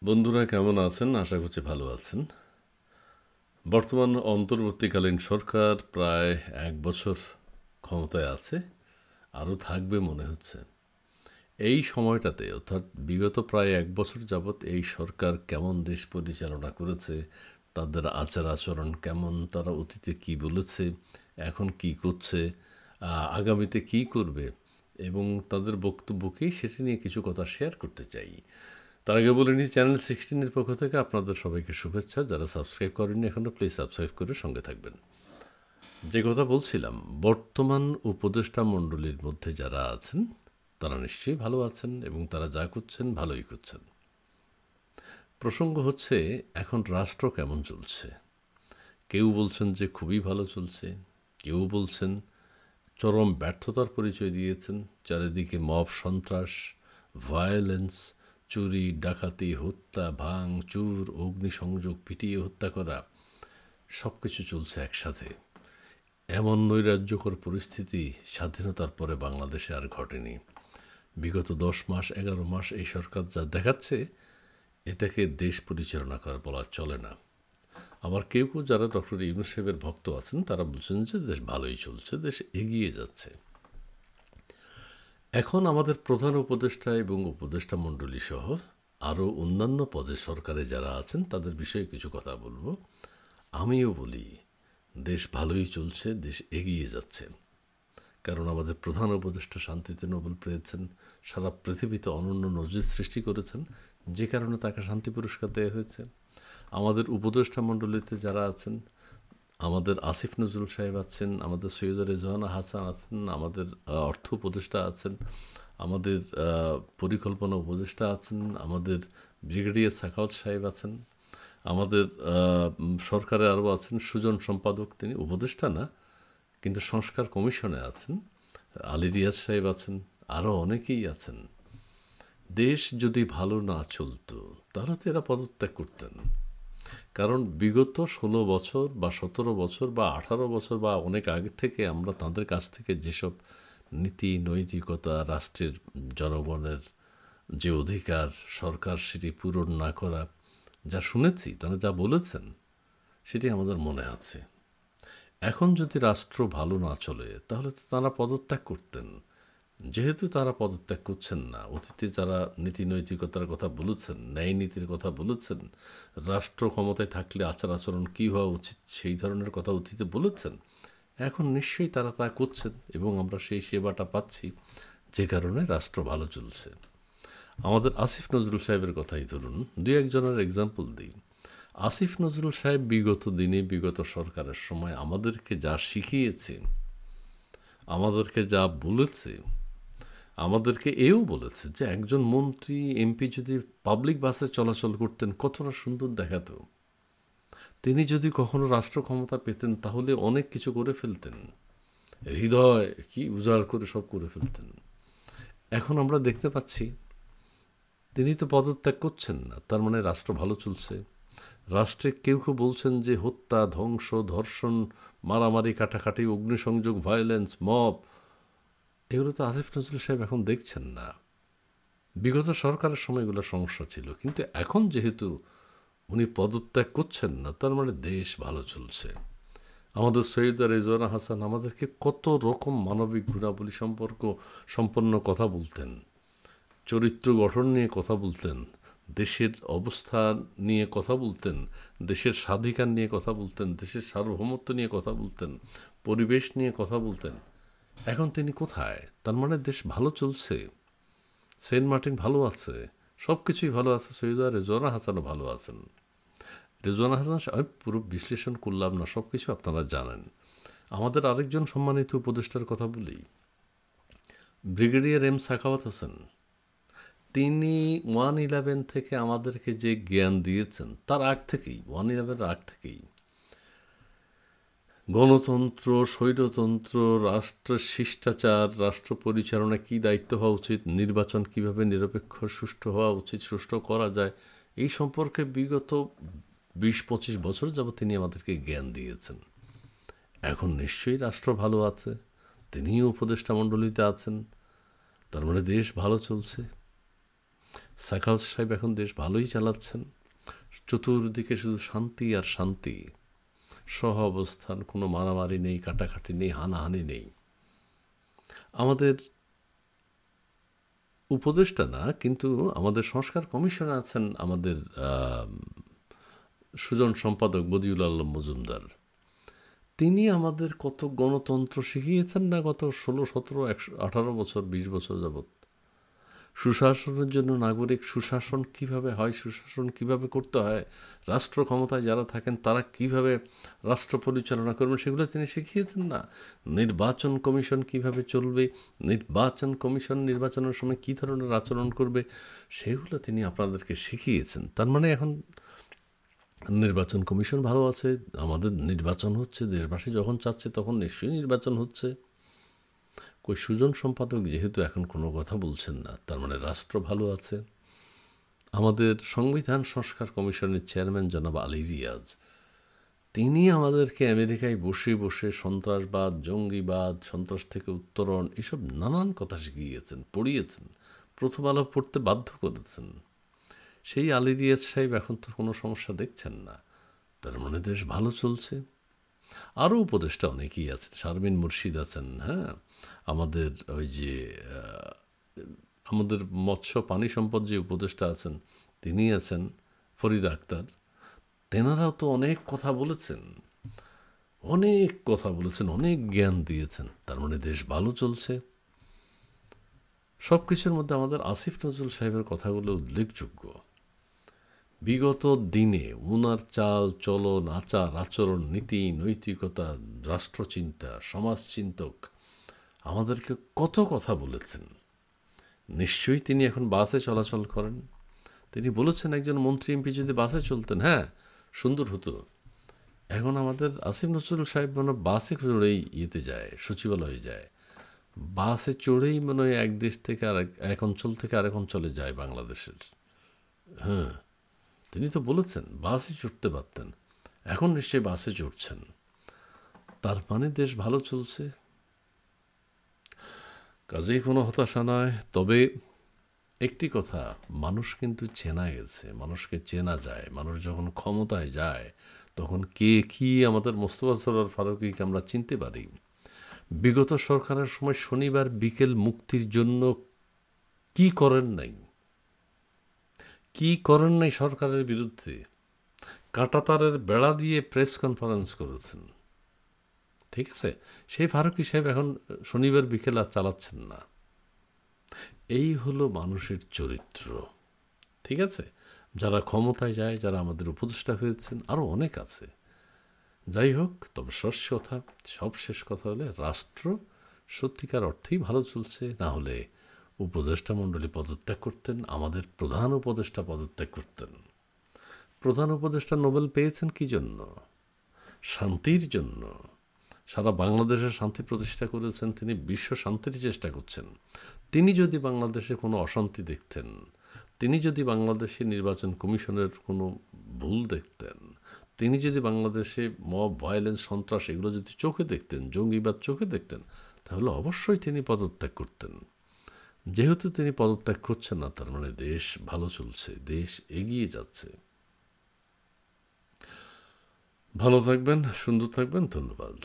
বন্ধুরা কেমন আছেন? আশা করছি ভালো আছেন। বর্তমান অন্তর্বর্তীকালীন সরকার প্রায় ১ বছর ক্ষমতায় আছে, আরও থাকবে মনে হচ্ছে। এই সময়টাতে অর্থাৎ বিগত প্রায় ১ বছর যাবৎ এই সরকার কেমন দেশ পরিচালনা করেছে, তাদের আচার আচরণ কেমন, তারা অতীতে কী বলেছে, এখন কী করছে, আগামীতে কী করবে এবং তাদের বক্তব্যকেই সেটি নিয়ে কিছু কথা শেয়ার করতে চাই। তার আগে বলে নিই, চ্যানেল 16-এর পক্ষ থেকে আপনাদের সবাইকে শুভেচ্ছা। যারা সাবস্ক্রাইব করেননি এখনও, প্লিজ সাবস্ক্রাইব করে সঙ্গে থাকবেন। যে কথা বলছিলাম, বর্তমান উপদেষ্টা মণ্ডলীর মধ্যে যারা আছেন তারা নিশ্চয়ই ভালো আছেন এবং তারা যা করছেন ভালোই করছেন। প্রসঙ্গ হচ্ছে এখন রাষ্ট্র কেমন চলছে। কেউ বলছেন যে খুবই ভালো চলছে, কেউ বলছেন চরম ব্যর্থতার পরিচয় দিয়েছেন। চারিদিকে মব সন্ত্রাস, ভায়োলেন্স, চুরি ডাকাতি, হত্যা, ভাঙচুর, অগ্নিসংযোগ, পিটিয়ে হত্যা করা, সব কিছু চলছে একসাথে। এমন নৈরাজ্যকর পরিস্থিতি স্বাধীনতার পরে বাংলাদেশে আর ঘটেনি। বিগত 10 মাস 11 মাস এই সরকার যা দেখাচ্ছে, এটাকে দেশ পরিচালনা করা বলা চলে না। আবার কেউ কেউ যারা ডক্টর ইউনূস সাহেবের ভক্ত আছেন তারা বলছেন যে দেশ ভালোই চলছে, দেশ এগিয়ে যাচ্ছে। এখন আমাদের প্রধান উপদেষ্টা এবং উপদেষ্টা মণ্ডলী সহ আরও অন্যান্য পদে সরকারে যারা আছেন তাদের বিষয়ে কিছু কথা বলবো। আমিও বলি দেশ ভালোই চলছে, দেশ এগিয়ে যাচ্ছে। কারণ আমাদের প্রধান উপদেষ্টা শান্তিতে নোবেল পেয়েছেন, সারা পৃথিবীতে অনন্য নজির সৃষ্টি করেছেন, যে কারণে তাকে শান্তি পুরস্কার দেওয়া হয়েছে। আমাদের উপদেষ্টা মণ্ডলীতে যারা আছেন, আমাদের আসিফ নজরুল সাহেব আছেন, আমাদের সৈয়দা রেজওয়ানা হাসান আছেন, আমাদের অর্থ উপদেষ্টা আছেন, আমাদের পরিকল্পনা উপদেষ্টা আছেন, আমাদের ব্রিগেডিয়ার সাখাওয়াত সাহেব আছেন, আমাদের সরকারে আরও আছেন সুজন সম্পাদক, তিনি উপদেষ্টা না কিন্তু সংস্কার কমিশনে আছেন, আলী রিয়াজ সাহেব আছেন, আরও অনেকেই আছেন। দেশ যদি ভালো না চলতো তাহলে তো এরা পদত্যাগ করতেন। কারণ বিগত 16 বছর বা 17 বছর বা 18 বছর বা অনেক আগে থেকে আমরা তাদের কাছ থেকে যেসব নীতি নৈতিকতা, রাষ্ট্রের জনগণের যে অধিকার, সরকার সেটি পূরণ না করা যা শুনেছি, তারা যা বলেছেন সেটি আমাদের মনে আছে। এখন যদি রাষ্ট্র ভালো না চলে তাহলে তো তারা পদত্যাগ করতেন। যেহেতু তারা পদত্যাগ করছেন না, অতীতে যারা নীতি নৈতিকতার কথা বলেছেন, ন্যায় নীতির কথা বলেছেন, রাষ্ট্র ক্ষমতায় থাকলে আচার আচরণ কী হওয়া উচিত সেই ধরনের কথা অতীতে বলেছেন, এখন নিশ্চয়ই তারা তা করছেন এবং আমরা সেই সেবাটা পাচ্ছি, যে কারণে রাষ্ট্র ভালো চলছে। আমাদের আসিফ নজরুল সাহেবের কথাই ধরুন, দু একজনের এক্সাম্পল দিই। আসিফ নজরুল সাহেব বিগত দিনে, বিগত সরকারের সময় আমাদেরকে যা শিখিয়েছে, আমাদেরকে যা বলেছে, আমাদেরকে এও বলেছে যে একজন মন্ত্রী এমপি যদি পাবলিক বাসে চলাচল করতেন কতটা সুন্দর দেখাতো। তিনি যদি কখনো রাষ্ট্র ক্ষমতা পেতেন তাহলে অনেক কিছু করে ফেলতেন, হৃদয় কি উজাড় করে সব করে ফেলতেন। এখন আমরা দেখতে পাচ্ছি তিনি তো পদত্যাগ করছেন না, তার মানে রাষ্ট্র ভালো চলছে। রাষ্ট্রে কেউ কেউ বলছেন যে হত্যা, ধ্বংস, ধর্ষণ, মারামারি, কাটাকাটি, অগ্নিসংযোগ, ভায়োলেন্স, মব, এগুলো তো আসিফ নজরুল সাহেব এখন দেখছেন না। বিগত সরকারের সময় এগুলো সমস্যা ছিল, কিন্তু এখন যেহেতু উনি পদত্যাগ করছেন না, তার মানে দেশ ভালো চলছে। আমাদের সৈয়দা রেজওয়ানা হাসান আমাদেরকে কত রকম মানবিক গুণাবলী সম্পন্ন কথা বলতেন, চরিত্র গঠন নিয়ে কথা বলতেন, দেশের অবস্থা নিয়ে কথা বলতেন, দেশের স্বাধিকার নিয়ে কথা বলতেন, দেশের সার্বভৌমত্ব নিয়ে কথা বলতেন, পরিবেশ নিয়ে কথা বলতেন। এখন তিনি কোথায়? তার মানে দেশ ভালো চলছে, সেন্ট মার্টিন ভালো আছে, সব কিছুই ভালো আছে। সৈয়দা রেজওয়ানা হাসানও ভালো আছেন। রেজওয়ানা হাসান, আমি পুরো বিশ্লেষণ করলাম না, সব কিছু আপনারা জানেন। আমাদের আরেকজন সম্মানিত উপদেষ্টার কথা বলি, ব্রিগেডিয়ার এম সাখাওয়াত হোসেন। তিনি 1/11 থেকে আমাদেরকে যে জ্ঞান দিয়েছেন, তার আগ থেকেই, 1/11 আগ থেকেই গণতন্ত্র, স্বৈরতন্ত্র, রাষ্ট্রের শিষ্টাচার, রাষ্ট্র পরিচালনা কী দায়িত্ব হওয়া উচিত, নির্বাচন কিভাবে নিরপেক্ষ সুষ্ঠু হওয়া উচিত, সুষ্ঠু করা যায়, এই সম্পর্কে বিগত 20-25 বছর যাবৎ তিনি আমাদেরকে জ্ঞান দিয়েছেন। এখন নিশ্চয়ই রাষ্ট্র ভালো আছে, তিনিও উপদেষ্টা মণ্ডলীতে আছেন, তার মানে দেশ ভালো চলছে। সাখাওয়াত সাহেব এখন দেশ ভালোই চালাচ্ছেন, চতুর্দিকে শুধু শান্তি আর শান্তি, সহ অবস্থান, কোনো মারামারি নেই, কাটাকাটি নেই, হানাহানি নেই। আমাদের উপদেষ্টা না, কিন্তু আমাদের সংস্কার কমিশনে আছেন আমাদের সুজন সম্পাদক বদিউল আলম মজুমদার। তিনি আমাদের কত গণতন্ত্র শিখিয়েছেন না গত 16, 17, 18 বছর, 20 বছর যাবৎ। সুশাসনের জন্য নাগরিক সুশাসন কিভাবে হয়, সুশাসন কিভাবে করতে হয়, রাষ্ট্র ক্ষমতায় যারা থাকেন তারা কিভাবে রাষ্ট্র পরিচালনা করবেন, সেগুলো তিনি শিখিয়েছেন না। নির্বাচন কমিশন কিভাবে চলবে, নির্বাচন কমিশন নির্বাচনের সময় কী ধরনের আচরণ করবে, সেগুলো তিনি আপনাদেরকে শিখিয়েছেন। তার মানে এখন নির্বাচন কমিশন ভালো আছে, আমাদের নির্বাচন হচ্ছে, দেশবাসী যখন চাচ্ছে তখন নিশ্চয়ই নির্বাচন হচ্ছে। কই সুজন সম্পাদক যেহেতু এখন কোনো কথা বলছেন না, তার মানে রাষ্ট্র ভালো আছে। আমাদের সংবিধান সংস্কার কমিশনের চেয়ারম্যান জনাব আলী রিয়াজ, তিনি আমাদেরকে আমেরিকায় বসে বসে সন্ত্রাসবাদ, জঙ্গিবাদ, সন্ত্রাস থেকে উত্তরণ, এসব নানান কথা শিখিয়েছেন, পড়িয়েছেন, প্রথম আলো পড়তে বাধ্য করেছেন। সেই আলী রিয়াজ সাহেব এখন তো কোনো সমস্যা দেখছেন না, তার মানে দেশ ভালো চলছে। আরও উপদেষ্টা অনেকেই আছেন, শারমিন মুর্শিদ আছেন, হ্যাঁ, আমাদের ওই যে আমাদের মৎস্য পানি সম্পদ যে উপদেষ্টা আছেন তিনি আছেন, ফরিদা আক্তার, তেনারাও তো অনেক কথা বলেছেন, অনেক কথা বলেছেন, অনেক জ্ঞান দিয়েছেন। তার মানে দেশ ভালো চলছে। সব কিছুর মধ্যে আমাদের আসিফ নজরুল সাহেবের কথাগুলো উল্লেখযোগ্য। বিগত দিনে উনার চাল চলন, আচার আচরণ, নীতি নৈতিকতা, রাষ্ট্রচিন্তা, সমাজচিন্তক আমাদেরকে কত কথা বলেছেন। নিশ্চয়ই তিনি এখন বাসে চলাচল করেন। তিনি বলেছেন একজন মন্ত্রী এমপি যদি বাসে চলতেন, হ্যাঁ, সুন্দর হতো। এখন আমাদের আসিফ নজরুল সাহেব মনে বাসে চড়েই ইয়েতে যায়, সচিবালয়ে যায়, বাসে চড়েই মনে হয় এক দেশ থেকে এক অঞ্চল থেকে আরেক অঞ্চলে যায় বাংলাদেশের। হ্যাঁ, তিনি তো বলেছেন বাসে চড়তে পারতেন, এখন নিশ্চয়ই বাসে চড়ছেন। তার মানে দেশ ভালো চলছে, কাজেই কোনো হতাশা নয়। তবে একটি কথা, মানুষ কিন্তু চেনা গেছে, মানুষকে চেনা যায়। মানুষ যখন ক্ষমতায় যায় তখন কে কী, আমাদের মোস্তফা সরোয়ার ফারুকীকে আমরা চিনতে পারি। বিগত সরকারের সময় শনিবার বিকেল মুক্তির জন্য কি করেন নাই, কি করেন নাই সরকারের বিরুদ্ধে, কাঁটাতারের বেড়া দিয়ে প্রেস কনফারেন্স করেছেন। ঠিক আছে, সেই ফারুকী সাহেব এখন শনিবার বিকেল আর চালাচ্ছেন না। এই হলো মানুষের চরিত্র। ঠিক আছে, যারা ক্ষমতায় যায়, যারা আমাদের উপদেষ্টা হয়েছেন, আরও অনেক আছে। যাই হোক, তবে সব শেষ কথা হলে রাষ্ট্র সত্যিকার অর্থেই ভালো চলছে। না হলে উপদেষ্টা মণ্ডলী পদত্যাগ করতেন, আমাদের প্রধান উপদেষ্টা পদত্যাগ করতেন। প্রধান উপদেষ্টা নোবেল পেয়েছেন কী জন্য? শান্তির জন্য। সারা বাংলাদেশের শান্তি প্রতিষ্ঠা করেছেন তিনি, বিশ্ব শান্তির চেষ্টা করছেন। তিনি যদি বাংলাদেশে কোনো অশান্তি দেখতেন, তিনি যদি বাংলাদেশে নির্বাচন কমিশনের কোনো ভুল দেখতেন, তিনি যদি বাংলাদেশে মব ভায়োলেন্স, সন্ত্রাস এগুলো যদি চোখে দেখতেন, জঙ্গিবাদ চোখে দেখতেন, তাহলে অবশ্যই তিনি পদত্যাগ করতেন। যেহেতু তিনি পদত্যাগ করছেন না, তার মানে দেশ ভালো চলছে, দেশ এগিয়ে যাচ্ছে। ভালো থাকবেন, সুন্দর থাকবেন, ধন্যবাদ।